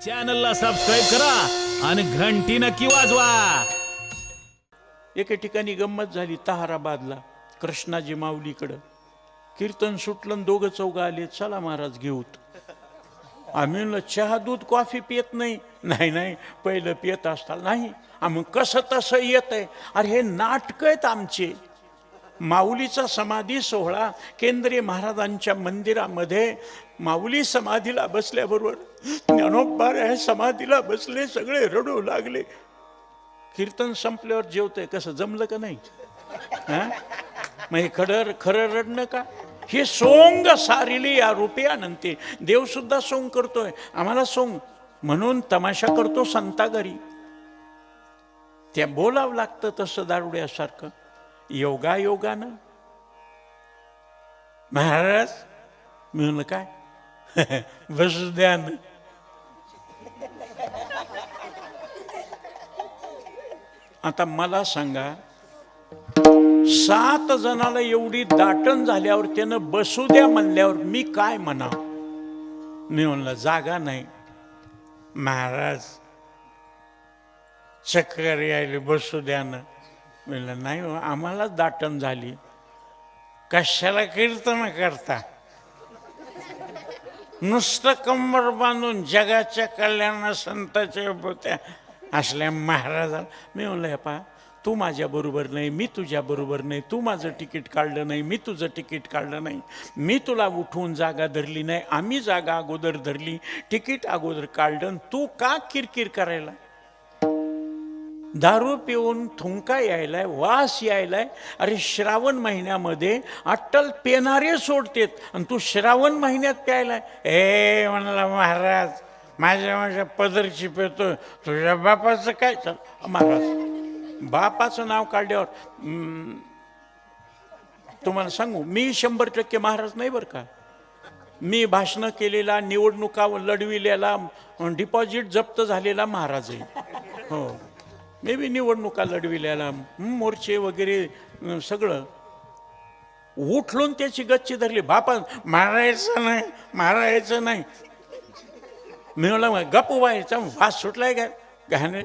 चॅनलला सबस्क्राईब करा आणि घंटी नक्की वाजवा। एके ठिकाणी गंमत झाली ताहराबादला कृष्णाजी माऊलीकडं कीर्तन सुटलं, दोघं चौघं आले, चला महाराज घेऊत। आम्ही म्हणलं चहा दूध कॉफी पित नाही, नाही नाही पहिलं पित असताल नाही, मग कसं तसं येत आहे। अरे हे नाटक आहेत आमचे। माऊलीचा समाधी सोहळा केंद्रीय महाराजांच्या मंदिरामध्ये, माऊली समाधीला बसल्याबरोबर ज्ञानोबा समाधीला बसले, सगळे रडू लागले। कीर्तन संपल्यावर जेवतंय, कसं जमलं का नाही? मग खरं रडणं का? हे सोंग सारिली या रुपयानंते। देव सुद्धा सोंग करतोय, आम्हाला सोंग म्हणून तमाशा करतो संता घरी। त्या बोलावं लागतं तसं दारुड्यासारखं योगायोगानं। महाराज मी म्हणलं काय बसू द्या ना। आता मला सांगा, 7 जणाला एवढी दाटण झाल्यावर त्यानं बसू द्या म्हणल्यावर मी काय म्हणा? मी म्हणलं जागा नाही महाराज, चक्कर यायला, बसू द्या ना। म्हणलं नाही हो, आम्हाला दाटण झाली, कशाला कीर्तन करता? नुसतं कंबर बांधून जगाच्या कल्याण संताच्या बोत्या असल्या महाराजाला। मी म्हणलं हे पहा, तू माझ्या बरोबर नाही, मी तुझ्या बरोबर नाही, तू माझं तिकीट काढलं नाही, मी तुझं तिकीट काढलं नाही, मी तुला उठवून जागा धरली नाही, आम्ही जागा अगोदर धरली, तिकीट अगोदर काढलं, तू का किरकिर करायला? दारू पिऊन थुंका यायलाय, वास यायलाय। अरे श्रावण महिन्यामध्ये अट्टल पेनारे सोडतेत आणि तू श्रावण महिन्यात प्यायलाय। ए म्हणला महाराज, माझ्या पदरची पेतो, तुझ्या बापाचं काय? महाराज बापाचं नाव काढल्यावर तुम्हाला सांगू, मी 100% महाराज नाही बरं का। मी भाषणं केलेला, निवडणुका लढविलेला, डिपॉझिट जप्त झालेला महाराज आहे। हो, मी बी निवडणुका लढविलेला, मोर्चे वगैरे सगळं। उठलून त्याची गच्ची धरली, बापा मारायचं नाही, मारायचं नाही। मी म्हणलं गप व्हायचा, वास सुटलाय काय घाणे?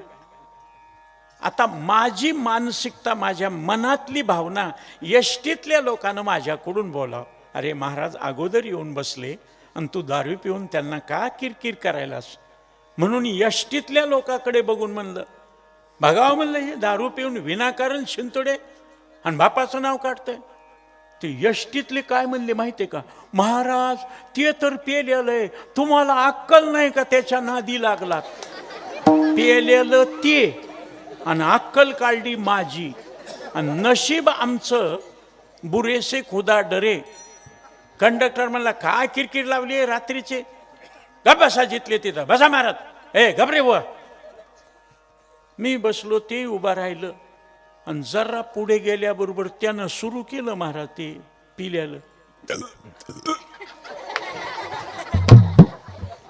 आता माझी मानसिकता, माझ्या मनातली भावना यष्टीतल्या लोकांना माझ्याकडून बोलाव, अरे महाराज अगोदर येऊन बसले आणि तू दारू पिऊन त्यांना का किरकिर करायलास? म्हणून यष्टीतल्या लोकांकडे बघून म्हणलं बघावं, म्हणलं हे दारू पिऊन विनाकारण शिंतोडे आणि बापाचं नाव काढतंय। ते यष्टीतले काय म्हणले माहितीये का? महाराज ते तर पेलेलंय, तुम्हाला अक्कल नाही का त्याच्या नादी लागलात? पेलेलं ते आणि अक्कल काढली माझी, आणि नशीब आमचं बुरेसे खुदा डरे। कंडक्टर म्हणला काय किरकिर लावली रात्रीचे? गप बसा, जिथले तिथं बसा महाराज, ए घबरे व। मी बसलो, ते उभा राहिलं, आणि जरा पुढे गेल्याबरोबर त्यानं सुरू केलं महाराज ते पिल्यालं।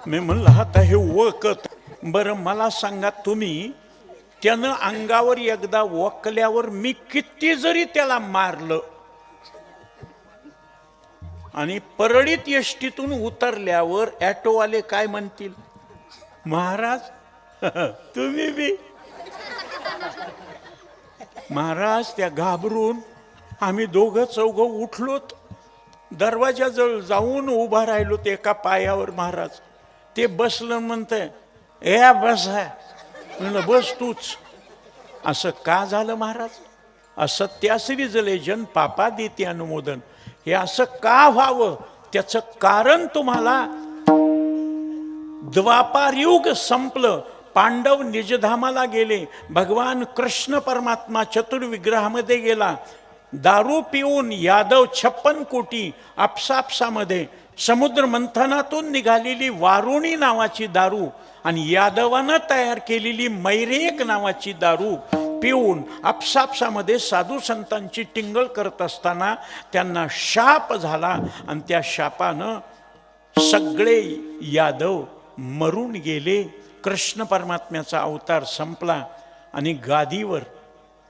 मी म्हणलं आता हे वकत बरं, मला सांगा तुम्ही, त्यानं अंगावर एकदा वकल्यावर मी किती जरी त्याला मारलं आणि परळीत यष्टीतून उतरल्यावर ॲटोवाले काय म्हणतील? महाराज तुम्ही बी? महाराज त्या घाबरून आम्ही दोघं चौघं उठलोत, दरवाजाजवळ जाऊन उभा राहिलो एका पायावर। महाराज ते बसलं, म्हणतंय ए बस आहे। म्हणलं बस तूच। असं का झालं महाराज? असत्यासरी जले जन पापा देते अनुमोदन, हे असं का व्हावं? त्याचं कारण तुम्हाला, द्वापार युग संपलं, पांडव निजधामाला गेले, भगवान कृष्ण परमात्मा चतुर्विग्रहामध्ये गेला। दारू पिऊन यादव 56 कोटी आपसापसामध्ये समुद्र मंथनातून निघालेली वारुणी नावाची दारू आणि यादवानं तयार केलेली मैरेक नावाची दारू पिऊन आपसापसामध्ये साधू संतांची टिंगल करत असताना त्यांना शाप झाला, आणि त्या शापानं सगळे यादव मरून गेले। कृष्ण परमात्म्याचा अवतार संपला आणि गादीवर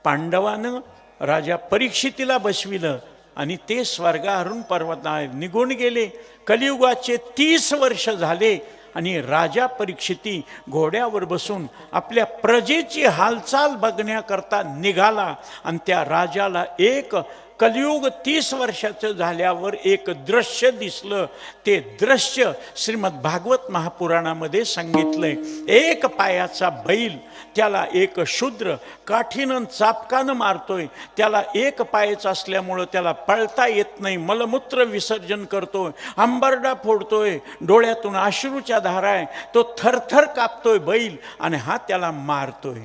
पांडवानं राजा परीक्षितीला बसविलं आणि ते स्वर्गावरून पर्वत निघून गेले। कलियुगाचे 30 वर्ष झाले आणि राजा परीक्षिती घोड्यावर बसून आपल्या प्रजेची हालचाल बघण्याकरता निघाला. आणि त्या राजाला एक कलियुग 30 वर्षाचं झाल्यावर एक दृश्य दिसलं. ते दृश्य श्रीमद भागवत महापुराणामध्ये सांगितलंय. एक पायाचा बैल, त्याला एक शूद्र काठीनं चापकानं मारतोय. त्याला एक पायाचा असल्यामुळं त्याला पळता येत नाही, मलमूत्र विसर्जन करतोय, आंबरडा फोडतोय, डोळ्यातून अश्रूच्या धारा आहे, तो थरथर कापतोय बैल आणि हा त्याला मारतोय.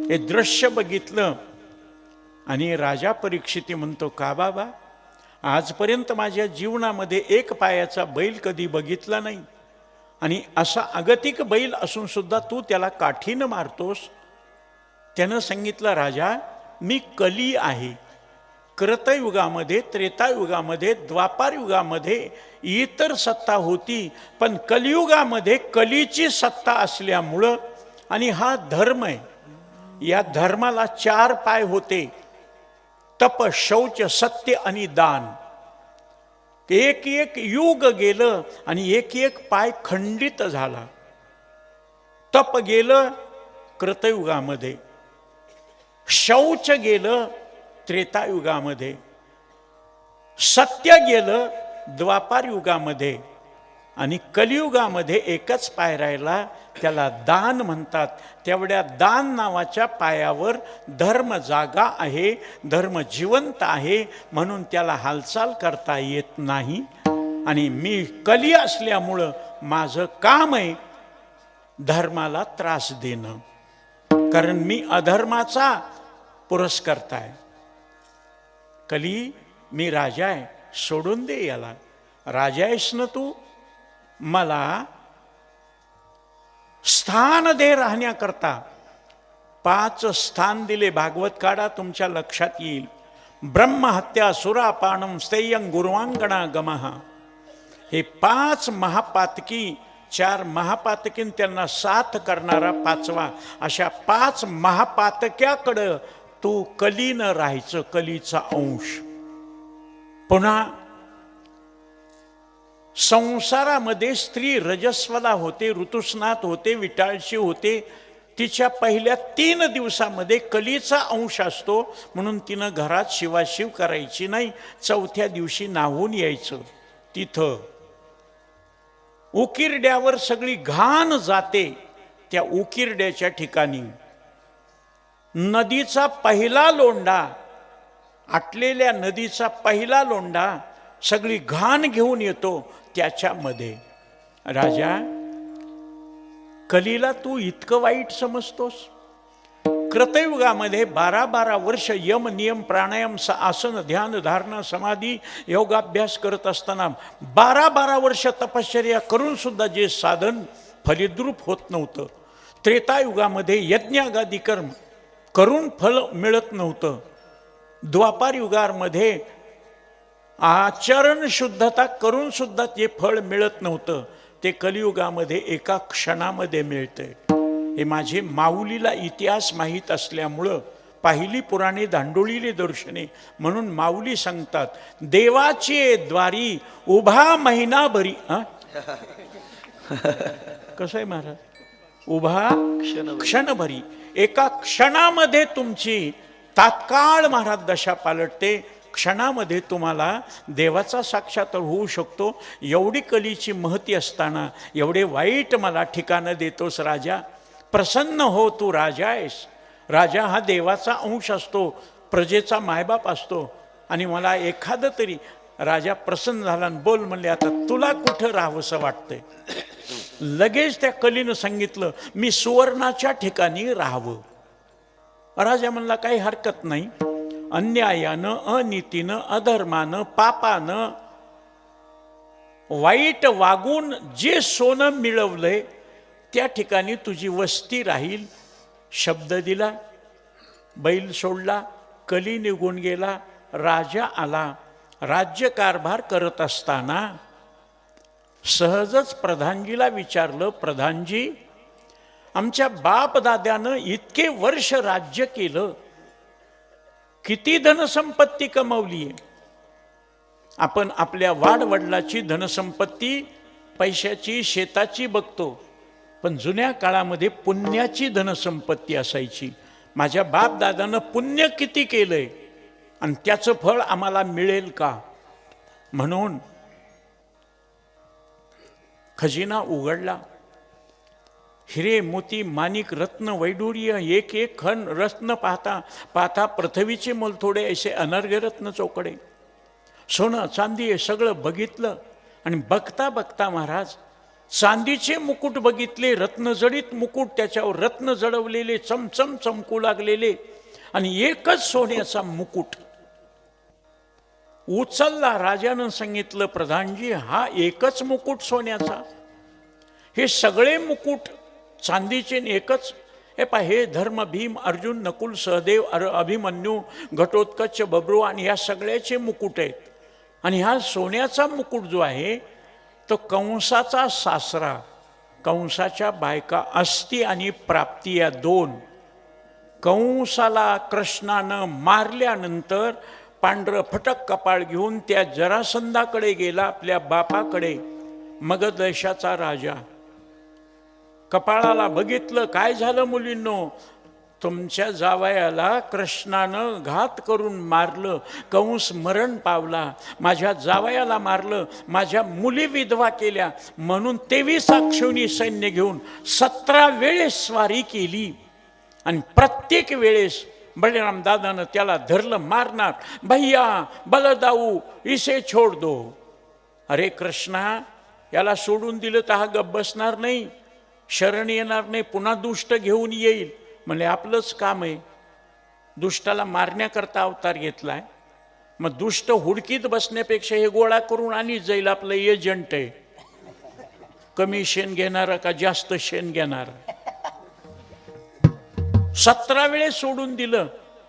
हे दृश्य बघितलं आणि राजा परीक्षिती म्हणतो, का बाबा, आजपर्यंत माझ्या जीवनामध्ये एक पायाचा बैल कधी बघितला नाही आणि असा अगतिक बैल असून सुद्धा तू त्याला काठीनं मारतोस. त्यानं सांगितलं, राजा, मी कली आहे. कृतयुगामध्ये, त्रेतायुगामध्ये, द्वापार युगामध्ये इतर सत्ता होती, पण कलियुगामध्ये कलीची सत्ता असल्यामुळं, आणि हा धर्म आहे, या धर्माला 4 पाय होते: तप, शौच, सत्य आणि दान. एक एक युग गेलं आणि एक एक पाय खंडित झाला. तप गेलं कृतयुगामध्ये, शौच गेलं त्रेतायुगामध्ये, सत्य गेलं द्वापार युगामध्ये, आणि कलियुगामध्ये एकच पाय राहिला, त्याला दान म्हणतात. तेवढ्या दान नावाच्या पायावर धर्म जागा आहे, धर्म जिवंत आहे, म्हणून त्याला हालचाल करता येत नाही. आणि मी कली असल्यामुळं माझं काम आहे धर्माला त्रास देणं, कारण मी अधर्माचा पुरस्कर्ता आहे. कली, मी राजा आहे, सोडून दे याला. राजा आहेस ना तू, मला स्थान दे राहण्याकरता. 5 स्थान दिले. भागवत काढा, तुमच्या लक्षात येईल. ब्रह्महत्या, सुरापानम, स्थेयं, गुरुवांगणा गमः. हे 5 महापातकी, 4 महापातकीन त्यांना 7 करणारा 5वा, अशा 5 महापातक्याकडं तू कलीनं राहायचं, कलीचा अंश. पुन्हा संसारामध्ये स्त्री रजस्वला होते, ऋतुस्नात होते, विटाळशी होते. तिच्या पहिल्या 3 दिवसामध्ये कलीचा अंश असतो, म्हणून तिनं घरात शिवाशिव करायची नाही. 4थ्या दिवशी नाहून यायचं. तिथं उकिरड्यावर सगळी घाण जाते. त्या उकिरड्याच्या ठिकाणी नदीचा पहिला लोंढा, आटलेल्या नदीचा पहिला लोंढा सगळी घाण घेऊन येतो. त्याच्यामध्ये, राजा, कलीला तू इतकं वाईट समजतोस? कृतयुगामध्ये 12-12 वर्ष यम, नियम, प्राणायाम, आसन, ध्यान, धारणा, समाधी, योगाभ्यास करत असताना 12-12 वर्ष तपश्चर्या करून सुद्धा जे साधन फलिद्रूप होत नव्हतं. त्रेतायुगामध्ये यज्ञागादी कर्म करून फल मिळत नव्हतं. द्वापार युगामध्ये आचरण शुद्धता करून सुद्धा जे फळ मिळत नव्हतं, ते कलियुगामध्ये एका क्षणामध्ये मिळतंय. हे माझे माऊलीला इतिहास माहीत असल्यामुळं, पाहिली पुराणे धांडोळीले दर्शने, म्हणून माऊली सांगतात, देवाची द्वारी उभा महिनाभरी. कसं आहे महाराज? उभा क्षणभरी. एका क्षणामध्ये तुमची तात्काळ महाराज दशा पालटते. क्षणामध्ये तुम्हाला देवाचा साक्षात होऊ शकतो. एवढी कलीची महती असताना एवढे वाईट मला ठिकाणं देतोस राजा? प्रसन्न हो, तू राजा आहेस. राजा हा देवाचा अंश असतो, प्रजेचा मायबाप असतो. आणि मला एखादं तरी राजा प्रसन्न झाला आणि बोल म्हणले, आता तुला कुठं राहावंसं वाटतंय? लगेच त्या कलीनं सांगितलं, मी सुवर्णाच्या ठिकाणी राहावं. राजा म्हणला, काही हरकत नाही. अन्यायानं, अनीतीनं, अधर्मानं, पापानं, वाईट वागून जे सोनं मिळवलंय त्या ठिकाणी तुझी वस्ती राहील. शब्द दिला, बैल सोडला, कली निघून गेला. राजा आला. राज्यकारभार करत असताना सहजच प्रधानजीला विचारलं, प्रधानजी, आमच्या बापदाद्यानं इतके वर्ष राज्य केलं, किती धनसंपत्ती कमावली आहे? आपण आपल्या वाडवडिलाची धनसंपत्ती पैशाची शेताची बघतो, पण जुन्या काळामध्ये पुण्याची धनसंपत्ती असायची. माझ्या बाप दादानं पुण्य किती केलंय आणि त्याचं फळ आम्हाला मिळेल का, म्हणून खजिना उघडला. हिरे मोती माणिक रत्न वैडूर्य एक एक खण रत्न पाहता पाहता पृथ्वीचे मोल थोडे ऐसे अनर्घ रत्न चौकडे. सोनं चांदी हे सगळं बघितलं आणि बघता बघता महाराज चांदीचे मुकुट बघितले, रत्नजडित मुकुट, त्याच्यावर रत्न जडवलेले चमचम चमकू लागलेले, आणि एकच सोन्याचा मुकुट उचलला. राजानं सांगितलं, प्रधानजी हा एकच मुकुट सोन्याचा, हे सगळे मुकुट चांदीचे एकच. हे धर्म भीम अर्जुन नकुल सहदेव अभिमन्यू घटोत्कच बब्रू आणि या सगळ्याचे मुकुट आहेत. आणि हा सोन्याचा मुकुट जो आहे तो कंसाचा सासरा, कंसाच्या बायका अस्ती आणि प्राप्ती या दोन. कंसाला कृष्णानं मारल्यानंतर पांढरं फटक कपाळ घेऊन त्या जरासंधाकडे गेला, आपल्या बापाकडे, मगध देशाचा राजा. कपाळाला बघितलं, काय झालं मुलींनो, तुमच्या जावयाला कृष्णानं घात करून मारलं, कंस मरण पावला, माझ्या जावयाला मारलं, माझ्या मुली विधवा केल्या, म्हणून 23 अक्षौणी सैन्य घेऊन 17 वेळेस स्वारी केली. आणि प्रत्येक वेळेस बळीराम दादानं त्याला धरलं, मारणार, भैया बलदाऊ इसे छोड दो. अरे कृष्णा, याला सोडून दिलं तर हा गप्प बसणार नाही, शरण येणार नाही, पुन्हा दुष्ट घेऊन येईल. म्हणजे आपलंच काम आहे, दुष्टाला मारण्याकरता अवतार घेतलाय, मग दुष्ट हुडकीत बसण्यापेक्षा हे गोळा करून आणि जाईल. आपलं एजंट आहे, कमी शेण घेणारा का जास्त शेण घेणारा. 17 वेळेस सोडून दिलं.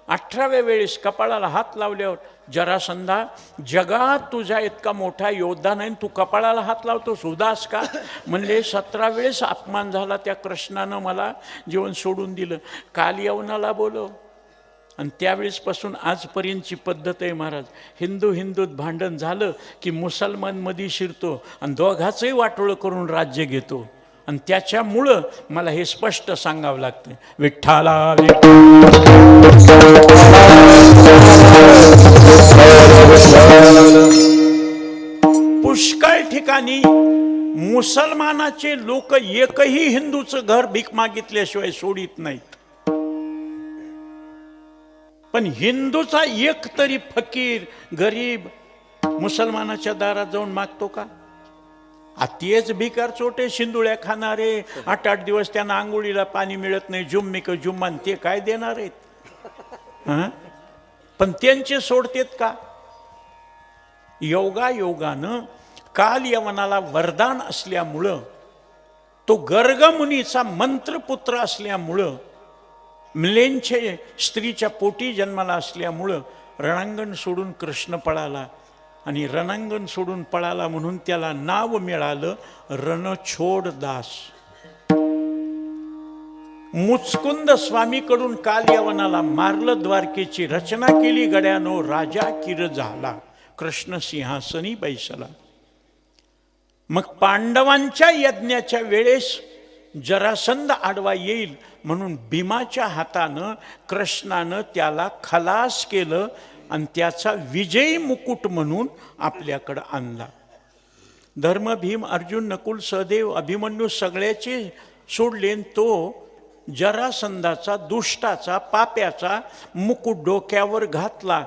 18व्या वेळेस कपाळाला हात लावल्यावर, जरासंधा, जगात तुझा इतका मोठा योद्धा नाही, तू कपाळाला हात लावतोस, उदास का? म्हणले 17 वेळेस अपमान झाला त्या कृष्णानं, मला जीवन सोडून दिलं, काल यवनाला बोलव. आणि त्यावेळेसपासून आजपर्यंतची पद्धत आहे महाराज, हिंदूत भांडण झालं की मुसलमानमध्ये शिरतो आणि दोघाचंही वाटोळं करून राज्य घेतो. आणि त्याच्यामुळं मला हे स्पष्ट सांगावं लागतं, विठ्ठला पुष्कळ ठिकाणी मुसलमानाचे लोक एकही हिंदूचं घर भीक मागितल्याशिवाय सोडित नाहीत, पण हिंदूचा एक तरी फकीर गरीब मुसलमानाच्या दारात जाऊन मागतो का? तेच भिकार चोटे शिंदुळ्या खाणारे, 8-8 दिवस त्यांना आंघोळीला पाणी मिळत नाही, जुम्मिक जुम्मान, ते काय देणार आहेत? पण त्यांचे सोडतेत का? योगानं काल यवनाला वरदान असल्यामुळं, तो गर्गमुनीचा मंत्रपुत्र असल्यामुळं, म्लेंछे स्त्रीच्या पोटी जन्माला असल्यामुळं रणांगण सोडून कृष्ण पळाला. आणि रणांगण सोडून पळाला म्हणून त्याला नाव मिळालं रणछोड दास. मुचकुंद स्वामीकडून काल यवनाला मारलं, द्वारकेची रचना केली गड्यानो, राजा किर झाला, कृष्ण सिंहासनी बैसला. मग पांडवांच्या यज्ञाच्या वेळेस जरासंध आडवा येईल म्हणून भीमाच्या हातानं कृष्णानं त्याला खलास केलं आणि त्याचा विजयी मुकुट म्हणून आपल्याकडं आणला. धर्म भीम अर्जुन नकुल सहदेव अभिमन्यू सगळ्याचे सोडले, तो जरासंधाचा दुष्टाचा पाप्याचा मुकुट डोक्यावर घातला.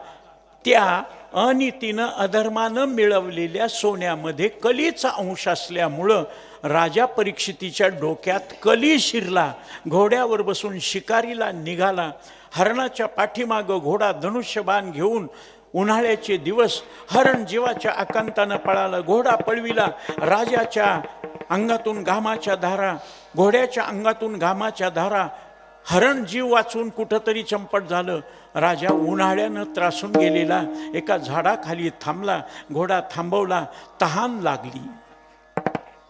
त्या अनितीनं अधर्मानं मिळवलेल्या सोन्यामध्ये कलीचा अंश असल्यामुळं राजा परीक्षितीच्या डोक्यात कली शिरला. घोड्यावर बसून शिकारीला निघाला. हरणाच्या पाठीमागं घोडा धनुष्यबाण घेऊन उन्हाळ्याचे दिवस हरण जीवाच्या आकांतानं पळाला. घोडा पळविला, राजाच्या अंगातून घामाच्या धारा, घोड्याच्या अंगातून घामाच्या धारा. हरण जीव वाचून कुठंतरी चंपट झालं. राजा उन्हाळ्यानं त्रासून गेलेला एका झाडाखाली थांबला. घोडा थांबवला, तहान लागली.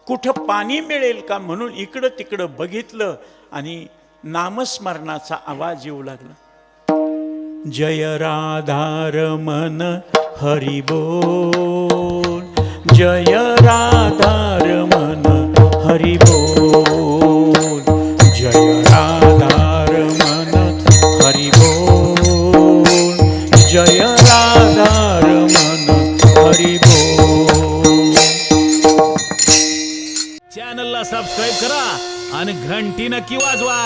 कुठं पाणी मिळेल का म्हणून इकडं तिकडं बघितलं आणि नामस्मरणाचा आवाज येऊ लागला. जय राधारमण हरी बोल, जय राधारमण हरी बोल, जय राधारमण हरी बोल, जय राधारमण हरी बोल. चॅनलला सबस्क्राईब करा आणि घंटी नक्की वाजवा.